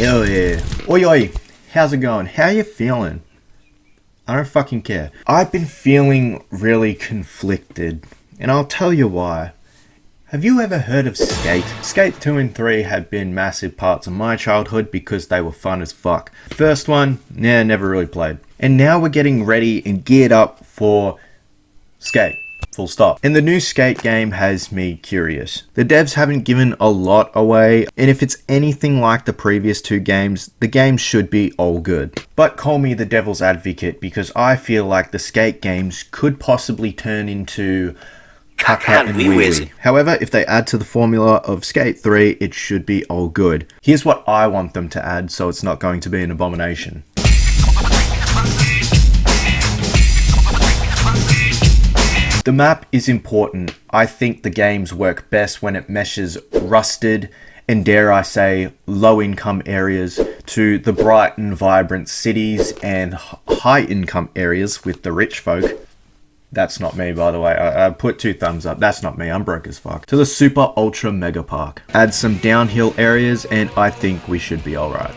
Hell yeah. Oi oi, how's it going? How you feeling? I don't fucking care. I've been feeling really conflicted, and I'll tell you why. Have you ever heard of Skate? Skate 2 and 3 have been massive parts of my childhood because they were fun as fuck. First one, never really played. And now we're getting ready and geared up for Skate. Full stop. And the new Skate game has me curious. The devs haven't given a lot away, and if it's anything like the previous two games, the game should be all good. But call me the devil's advocate because I feel like the Skate games could possibly turn into Kaka and Wee Wee. However, if they add to the formula of Skate 3, it should be all good. Here's what I want them to add so it's not going to be an abomination. The map is important. I think the games work best when it meshes rusted and, dare I say, low-income areas to the bright and vibrant cities and high-income areas with the rich folk. That's not me, by the way. I put 2 thumbs up. That's not me. I'm broke as fuck. To the super ultra mega park. Add some downhill areas and I think we should be alright.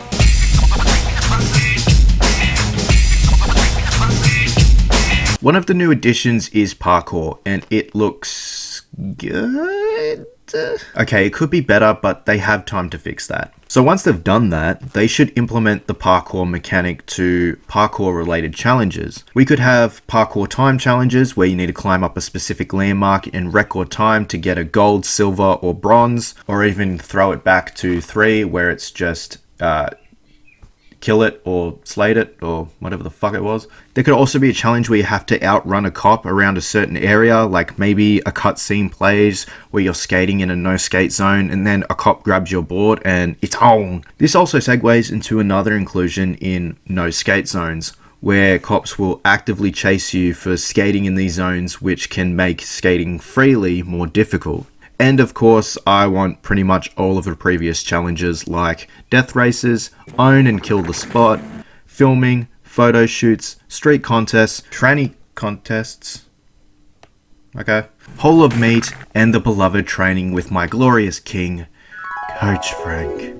One of the new additions is parkour, and it looks good. Okay, it could be better, but they have time to fix that. So once they've done that, they should implement the parkour mechanic to parkour-related challenges. We could have parkour time challenges where you need to climb up a specific landmark in record time to get a gold, silver, or bronze, or even throw it back to 3 where it's just kill it or slate it or whatever the fuck it was. There could also be a challenge where you have to outrun a cop around a certain area, like maybe a cutscene plays where you're skating in a no skate zone and then a cop grabs your board and it's on. This also segues into another inclusion in no skate zones, where cops will actively chase you for skating in these zones, which can make skating freely more difficult. And of course, I want pretty much all of the previous challenges like death races, own and kill the spot, filming, photo shoots, street contests, tranny contests, okay, whole of meat, and the beloved training with my glorious king, Coach Frank.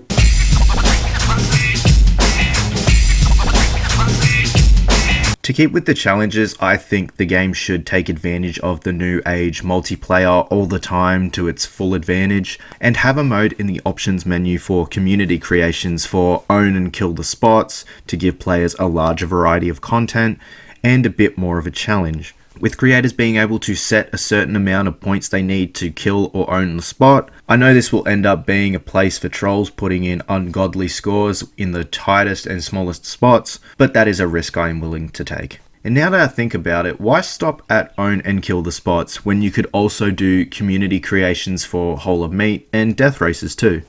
To keep with the challenges, I think the game should take advantage of the new age multiplayer all the time to its full advantage, and have a mode in the options menu for community creations for own and kill the spots to give players a larger variety of content and a bit more of a challenge. With creators being able to set a certain amount of points they need to kill or own the spot, I know this will end up being a place for trolls putting in ungodly scores in the tightest and smallest spots, but that is a risk I am willing to take. And now that I think about it, why stop at own and kill the spots when you could also do community creations for whole of meat and death races too?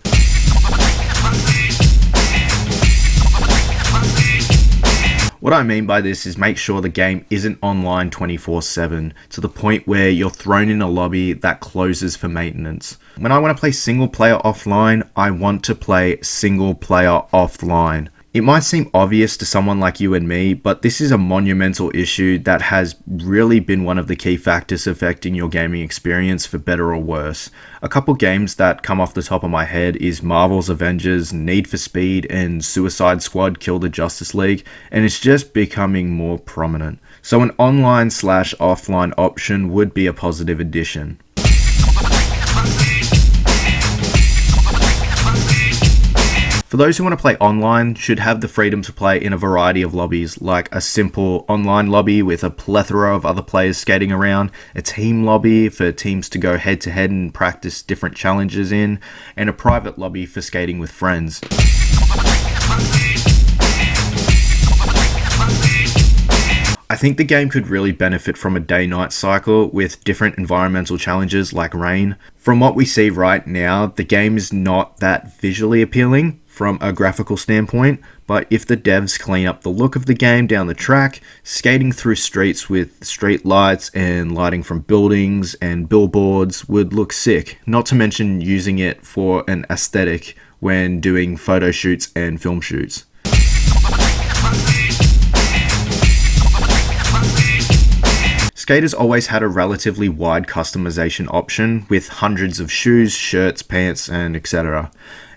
What I mean by this is make sure the game isn't online 24/7 to the point where you're thrown in a lobby that closes for maintenance. When I want to play single player offline, I want to play single player offline. It might seem obvious to someone like you and me, but this is a monumental issue that has really been one of the key factors affecting your gaming experience for better or worse. A couple games that come off the top of my head is Marvel's Avengers, Need for Speed, and Suicide Squad Kill the Justice League, and it's just becoming more prominent. So an online/offline option would be a positive addition. For those who want to play online, should have the freedom to play in a variety of lobbies, like a simple online lobby with a plethora of other players skating around, a team lobby for teams to go head to head and practice different challenges in, and a private lobby for skating with friends. I think the game could really benefit from a day-night cycle with different environmental challenges like rain. From what we see right now, the game is not that visually appealing from a graphical standpoint, but if the devs clean up the look of the game down the track, skating through streets with street lights and lighting from buildings and billboards would look sick, not to mention using it for an aesthetic when doing photo shoots and film shoots. Skaters always had a relatively wide customization option with hundreds of shoes, shirts, pants, and etc.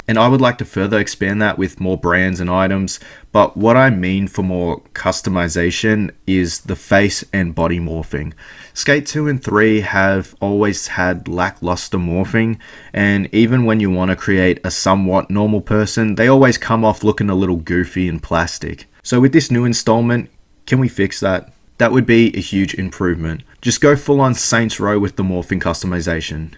And I would like to further expand that with more brands and items, but what I mean for more customization is the face and body morphing. Skate 2 and 3 have always had lackluster morphing, and even when you want to create a somewhat normal person, they always come off looking a little goofy and plastic. So with this new installment, can we fix that? That would be a huge improvement. Just go full on Saints Row with the morphing customization.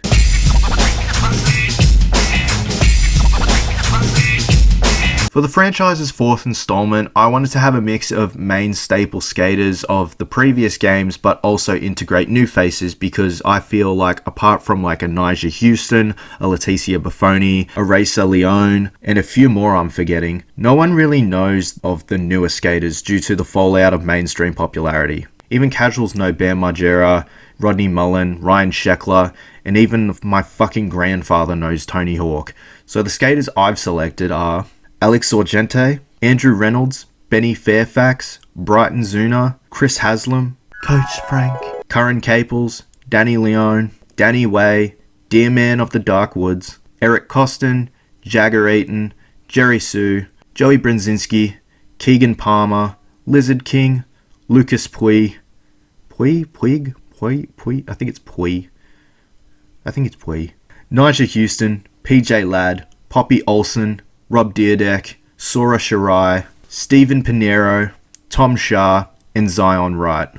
For the franchise's 4th installment, I wanted to have a mix of main staple skaters of the previous games, but also integrate new faces, because I feel like apart from like a Nigel Houston, a Leticia Buffoni, a Racer Leone, and a few more I'm forgetting, no one really knows of the newer skaters due to the fallout of mainstream popularity. Even casuals know Bam Margera, Rodney Mullen, Ryan Sheckler, and even my fucking grandfather knows Tony Hawk. So the skaters I've selected are Alex Sorgente, Andrew Reynolds, Benny Fairfax, Brighton Zuna, Chris Haslam, Coach Frank, Curran Caples, Danny Leone, Danny Way, Dear Man of the Dark Woods, Eric Costin, Jagger Eaton, Jerry Sue, Joey Brzezinski, Keegan Palmer, Lizard King, Lucas Puig, I think it's Puig, Nigel Houston, PJ Ladd, Poppy Olsen, Rob Deerdeck, Sora Shirai, Stephen Pinheiro, Tom Shah, and Zion Wright.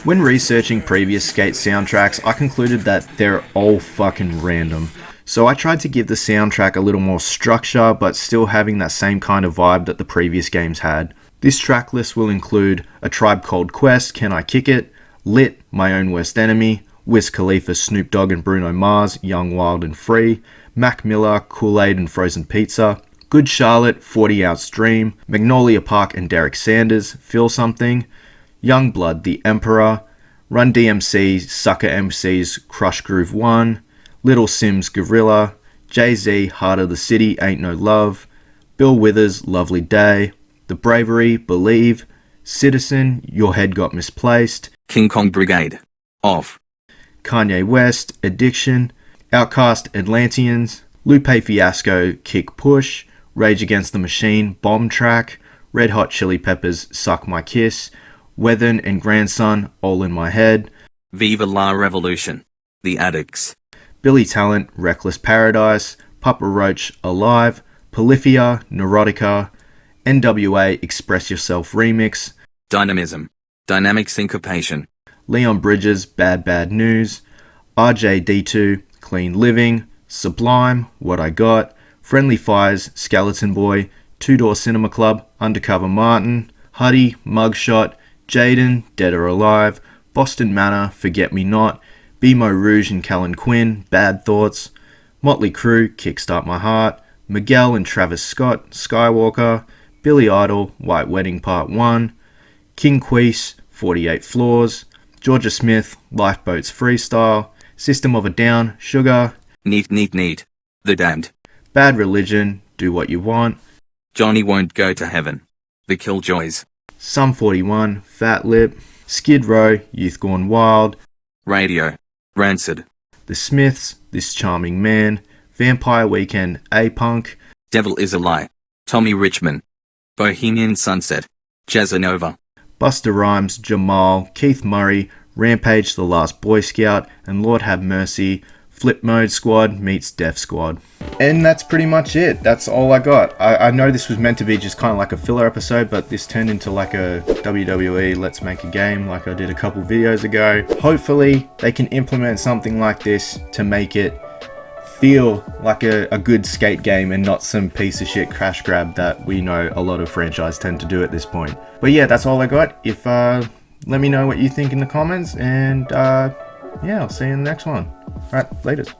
When researching previous skate soundtracks, I concluded that they're all fucking random. So I tried to give the soundtrack a little more structure, but still having that same kind of vibe that the previous games had. This track list will include A Tribe Called Quest, Can I Kick It?, Lit, My Own Worst Enemy, Wiz Khalifa, Snoop Dogg and Bruno Mars, Young, Wild and Free, Mac Miller, Kool-Aid and Frozen Pizza, Good Charlotte, 40 Ounce Dream, Magnolia Park and Derek Sanders, Feel Something, Youngblood, The Emperor, Run DMC, Sucker MC's Crush Groove 1, Little Sims, Gorilla, Jay-Z, Heart of the City, Ain't No Love, Bill Withers, Lovely Day, The Bravery, Believe, Citizen, Your Head Got Misplaced, King Kong Brigade, Off, Kanye West, Addiction, Outkast, Atlanteans, Lupe Fiasco, Kick Push, Rage Against the Machine, Bomb Track, Red Hot Chili Peppers, Suck My Kiss, Weathern and Grandson, All in My Head, Viva La Revolution, The Addicts, Billy Talent, Reckless Paradise, Papa Roach, Alive, Polyphia, Neurotica, NWA, Express Yourself Remix, Dynamism, Dynamic Syncopation, Leon Bridges, Bad Bad News, RJD2, Clean Living, Sublime, What I Got, Friendly Fires, Skeleton Boy, Two Door Cinema Club, Undercover Martin, Huddy, Mugshot, Jaden, Dead or Alive, Boston Manor, Forget Me Not, BMO Rouge and Callan Quinn, Bad Thoughts, Motley Crue, Kickstart My Heart, Miguel and Travis Scott, Skywalker, Billy Idol, White Wedding Part 1, King Queese, 48 Floors, Georgia Smith, Lifeboats Freestyle, System of a Down, Sugar, Neat, The Damned, Bad Religion, Do What You Want, Johnny Won't Go to Heaven, The Killjoys, Sum 41, Fat Lip, Skid Row, Youth Gone Wild, Radio, Rancid, The Smiths, This Charming Man, Vampire Weekend, A-Punk, Devil Is a Lie, Tommy Richmond, Bohemian Sunset, Jazzanova, Busta Rhymes, Jamal, Keith Murray, Rampage The Last Boy Scout, and Lord Have Mercy, Flip Mode Squad meets Def Squad. And that's pretty much it. That's all I got. I know this was meant to be just kind of like a filler episode, but this turned into like a WWE Let's Make a Game like I did a couple videos ago. Hopefully they can implement something like this to make it feel like a good skate game and not some piece of shit crash grab that we know a lot of franchises tend to do at this point. But yeah, that's all I got. If let me know what you think in the comments, and yeah, I'll see you in the next one. Alright, laters.